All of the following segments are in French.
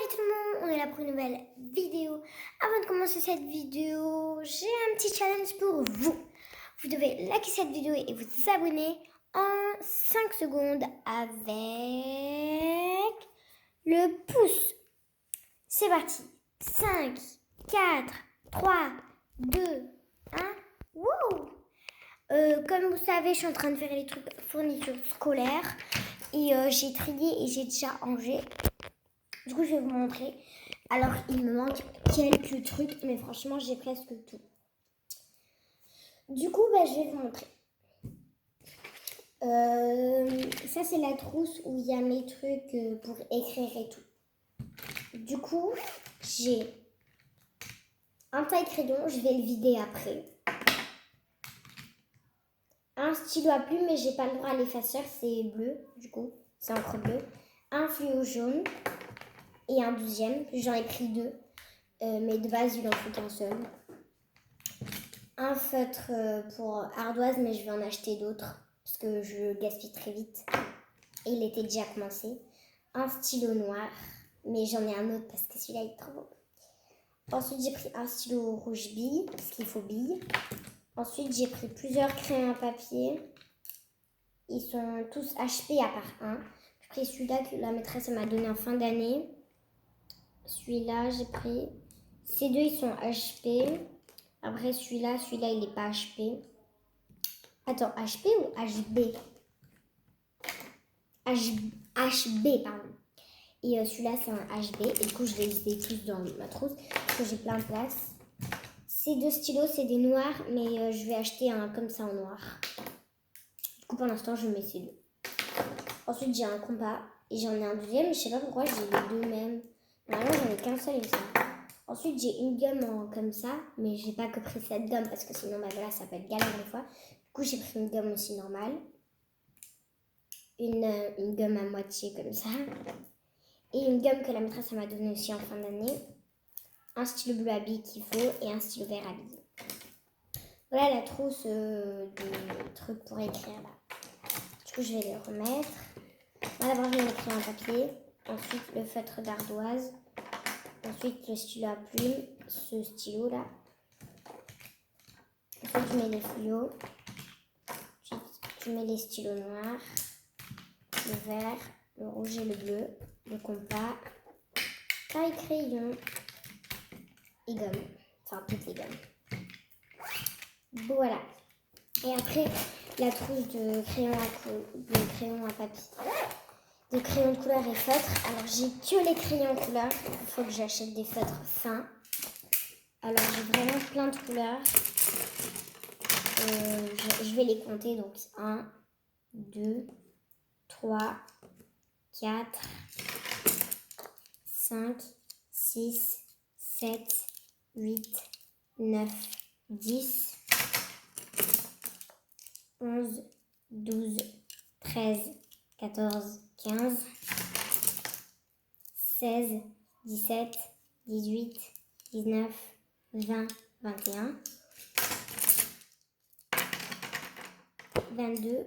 Salut tout le monde, on est là pour une nouvelle vidéo. Avant de commencer cette vidéo, j'ai un petit challenge pour vous. Vous devez liker cette vidéo et vous abonner en 5 secondes avec le pouce. C'est parti. 5, 4, 3, 2, 1. Wouh! Comme vous savez, je suis en train de faire les trucs fournitures scolaires. Et j'ai trié et j'ai déjà rangé. Du coup, je vais vous montrer. Alors, il me manque quelques trucs, mais franchement, j'ai presque tout. Du coup, je vais vous montrer. Ça, c'est la trousse où il y a mes trucs pour écrire et tout. Du coup, j'ai un taille-crayon. Je vais le vider après. Un stylo à plume, mais j'ai pas le droit à l'effaceur. C'est bleu, du coup. C'est encre bleue. Un fluo jaune. Et un deuxième. J'en ai pris deux. Mais de base, il en faut qu'un seul. Un feutre pour ardoise, mais je vais en acheter d'autres parce que je gaspille très vite. Et il était déjà commencé. Un stylo noir, mais j'en ai un autre parce que celui-là est trop beau. Ensuite, j'ai pris un stylo rouge bille, parce qu'il faut bille. Ensuite, j'ai pris plusieurs crayons à papier. Ils sont tous HP à part un. J'ai pris celui-là que la maîtresse m'a donné en fin d'année. Celui-là, j'ai pris. Ces deux, ils sont HP. Après, celui-là, il n'est pas HP. Attends, HP ou HB? HB, pardon. Et celui-là, c'est un HB. Et du coup, je les ai tous dans ma trousse parce que j'ai plein de place. Ces deux stylos, c'est des noirs, mais je vais acheter un comme ça en noir. Du coup, pour l'instant, je mets ces deux. Ensuite, j'ai un compas et j'en ai un deuxième. Je sais pas pourquoi j'ai les deux mêmes. Normalement, j'en ai qu'un seul, il me semble. Ensuite, j'ai une gomme comme ça, mais j'ai pas que pris cette gomme parce que sinon, voilà, ça peut être galère des fois. Du coup, j'ai pris une gomme aussi normale. Une gomme à moitié comme ça. Et une gomme que la maîtresse m'a donnée aussi en fin d'année. Un stylo bleu à billes qu'il faut et un stylo vert à billes. Voilà la trousse de trucs pour écrire là. Du coup, je vais les remettre. Moi, d'abord, je vais écrire en papier. Ensuite, le feutre d'ardoise. Ensuite, le stylo à plume, ce stylo là. Ensuite, je mets les fluos. Ensuite, je mets les stylos noirs, le vert, le rouge et le bleu, le compas, taille-crayon et gomme. Enfin, toutes les gommes. Voilà. Et après, la trousse de crayons à papier. De crayons de couleur et feutres. Alors, j'ai que les crayons de couleur. Il faut que j'achète des feutres fins. Alors, j'ai vraiment plein de couleurs. Je vais les compter. Donc, 1, 2, 3, 4, 5, 6, 7, 8, 9, 10, 11, 12, 13, 14, 15, 16, 17, 18, 19, 20, 21, 22,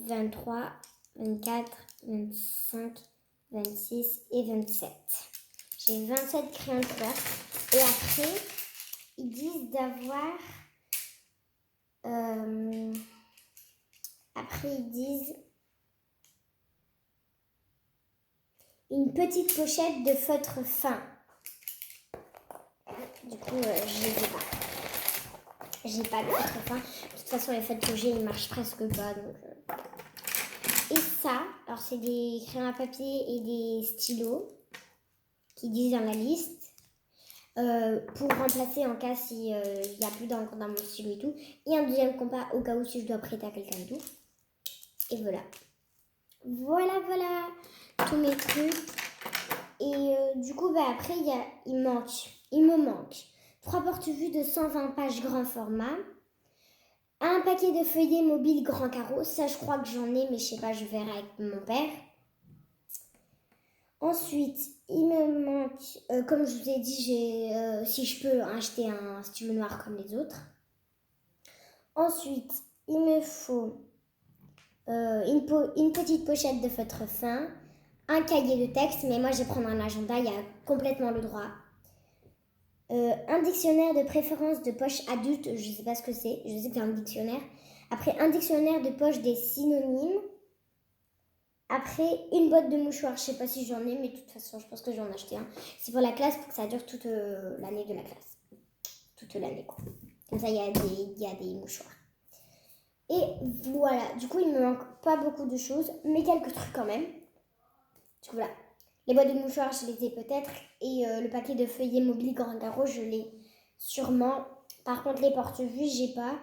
23, 24, 25, 26 et 27. J'ai 27 crayons de couleur. Et après, ils disent d'avoir... Après, ils disent une petite pochette de feutre fin. Du coup, je les ai pas. J'ai pas de feutre fin. De toute façon, les feutres que j'ai, ils marchent presque pas. Donc, Et ça, alors c'est des crayons à papier et des stylos qui disent dans la liste. Pour remplacer en cas s'il n'y a plus d'encre dans mon stylo et tout. Et un deuxième compas au cas où si je dois prêter à quelqu'un et tout. Et voilà. Voilà tous mes trucs. Et du coup, après, il me manque 3 porte-vues de 120 pages grand format. Un paquet de feuillets mobiles grand carreau. Ça, je crois que j'en ai, mais je sais pas, je verrai avec mon père. Ensuite, il me manque, comme je vous ai dit, si je peux acheter un stylo noir comme les autres. Ensuite, il me faut une petite pochette de feutre fin, un cahier de texte, mais moi je vais prendre un agenda, il y a complètement le droit. Un dictionnaire de préférence de poche adulte, je sais pas ce que c'est, je sais que c'est un dictionnaire. Après, un dictionnaire de poche des synonymes. Après, une boîte de mouchoirs, je sais pas si j'en ai, mais de toute façon, je pense que j'en ai acheté un. C'est pour la classe, pour que ça dure toute l'année de la classe. Toute l'année, quoi. Comme ça, il y a des mouchoirs. Et voilà, du coup, il me manque pas beaucoup de choses, mais quelques trucs quand même. Du coup, voilà. Les boîtes de mouchoirs, je les ai peut-être. Et le paquet de feuillets mobiles Grand Carreau, je l'ai sûrement. Par contre, les porte-vues, j'ai pas.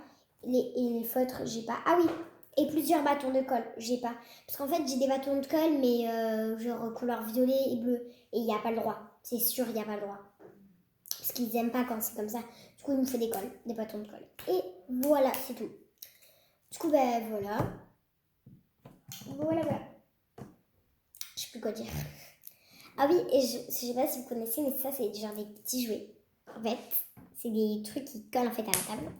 Et les feutres, j'ai pas. Ah oui, et plusieurs bâtons de colle, j'ai pas. Parce qu'en fait, j'ai des bâtons de colle, mais genre couleur violet et bleu. Et il n'y a pas le droit. C'est sûr, il n'y a pas le droit. Parce qu'ils aiment pas quand c'est comme ça. Du coup, il me faut des colles, des bâtons de colle. Et voilà, c'est tout. Du coup, ben voilà. Voilà. Je sais plus quoi dire. Ah oui, et je sais pas si vous connaissez, mais ça, c'est genre des petits jouets. En fait, c'est des trucs qui collent en fait à la table.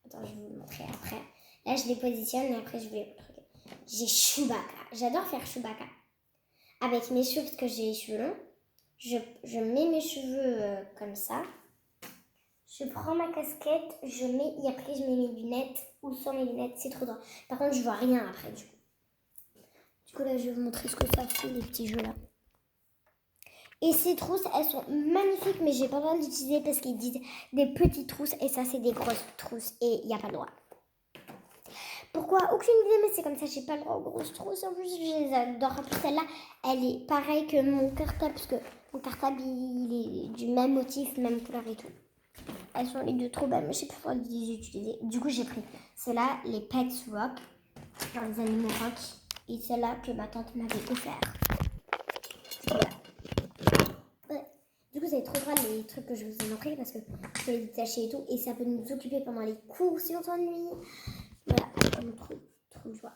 Attends, je vais vous le montrer après. Là, je les positionne et après, je vais vous montrer. J'ai Chewbacca. J'adore faire Chewbacca. Avec mes cheveux, parce que j'ai les cheveux longs. Je mets mes cheveux comme ça. Je prends ma casquette, et après je mets mes lunettes ou sans mes lunettes, c'est trop drôle. Par contre, je vois rien après du coup. Du coup, là, je vais vous montrer ce que ça fait, les petits jeux là. Et ces trousses, elles sont magnifiques, mais j'ai pas le droit d'utiliser parce qu'ils disent des petites trousses et ça, c'est des grosses trousses et il n'y a pas le droit. Pourquoi? Aucune idée, mais c'est comme ça, j'ai pas le droit aux grosses trousses. En plus, je les adore. En plus, celle-là, elle est pareille que mon cartable, parce que mon cartable, il est du même motif, même couleur et tout. Elles sont les deux trop belles, mais je sais pas pourquoi les utiliser. Du coup, j'ai pris celle-là, les Pets Rock, genre les animaux rock, et celle-là que ma tante m'avait offert. Voilà. Ouais. Du coup, c'est trop drôle les trucs que je vous ai montrés parce que vous pouvez les détacher et tout, et ça peut nous occuper pendant les cours si on s'ennuie. Voilà, trop joie.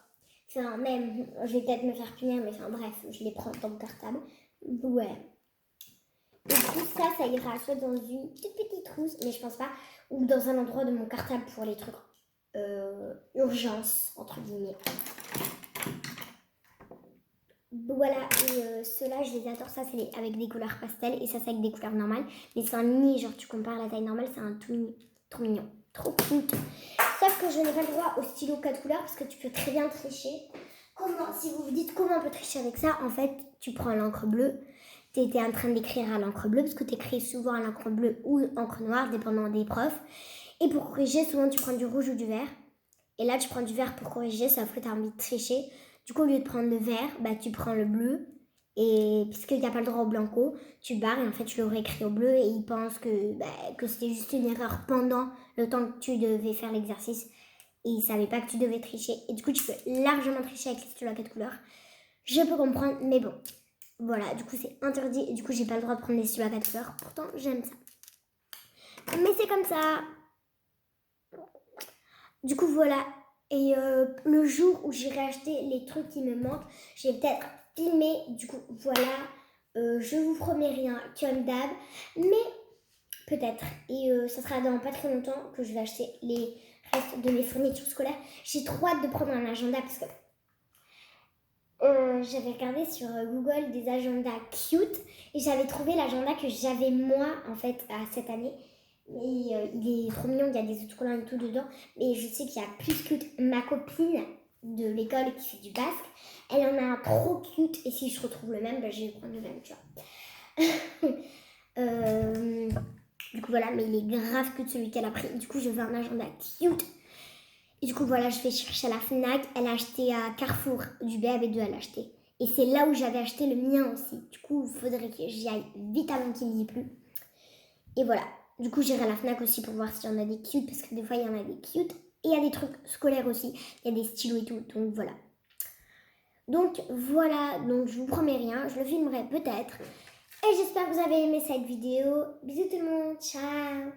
Enfin, même, je vais peut-être me faire punir, mais enfin bref, je les prends dans mon cartable. Ouais. Et tout ça, ça ira soit dans une toute petite trousse, mais je pense pas, ou dans un endroit de mon cartable pour les trucs urgence, entre guillemets. Voilà, et ceux-là, je les adore. Ça, c'est avec des couleurs pastel, et ça, c'est avec des couleurs normales. Mais c'est un mini, genre tu compares la taille normale, c'est un tout mini. Trop mignon, trop cute. Sauf que je n'ai pas le droit au stylo 4 couleurs parce que tu peux très bien tricher. Comment, si vous vous dites comment on peut tricher avec ça, en fait, tu prends l'encre bleue. Tu étais en train d'écrire à l'encre bleue parce que tu écris souvent à l'encre bleue ou encre noire, dépendant des profs. Et pour corriger, souvent tu prends du rouge ou du vert. Et là, tu prends du vert pour corriger, sauf que tu as envie de tricher. Du coup, au lieu de prendre le vert, bah, tu prends le bleu. Et puisqu'il n'y a pas le droit au blanco, tu barres et en fait tu le réécris au bleu et ils pensent que c'était juste une erreur pendant le temps que tu devais faire l'exercice et ils ne savaient pas que tu devais tricher. Et du coup, tu peux largement tricher avec les stylos à 4 couleurs. Je peux comprendre, mais bon. Voilà, du coup, c'est interdit et du coup, j'ai pas le droit de prendre des stylos à 4 couleurs. Pourtant, j'aime ça. Mais c'est comme ça. Du coup, voilà. Et le jour où j'irai acheter les trucs qui me manquent, je vais peut-être filmer. Du coup, voilà. Je vous promets rien, comme d'hab. Mais peut-être. Et ça sera dans pas très longtemps que je vais acheter les restes de mes fournitures scolaires. J'ai trop hâte de prendre un agenda parce que j'avais regardé sur Google des agendas cute. Et j'avais trouvé l'agenda que j'avais moi, en fait, à cette année. Mais il est trop mignon, il y a des autocollants et tout dedans. Mais je sais qu'il y a plus cute. Ma copine de l'école qui fait du basque, elle en a un trop cute. Et si je retrouve le même, bah, je vais prendre le même, tu vois. Du coup, voilà, mais il est grave cute celui qu'elle a pris. Du coup, je veux un agenda cute. Et du coup, voilà, je vais chercher à la Fnac. Elle a acheté à Carrefour du BAB2, elle a acheté. Et c'est là où j'avais acheté le mien aussi. Du coup, il faudrait que j'y aille vite avant qu'il n'y ait plus. Et voilà. Du coup, j'irai à la Fnac aussi pour voir s'il y en a des cute, parce que des fois, il y en a des cute. Et il y a des trucs scolaires aussi. Il y a des stylos et tout. Donc, voilà. Donc, je vous promets rien. Je le filmerai peut-être. Et j'espère que vous avez aimé cette vidéo. Bisous tout le monde. Ciao.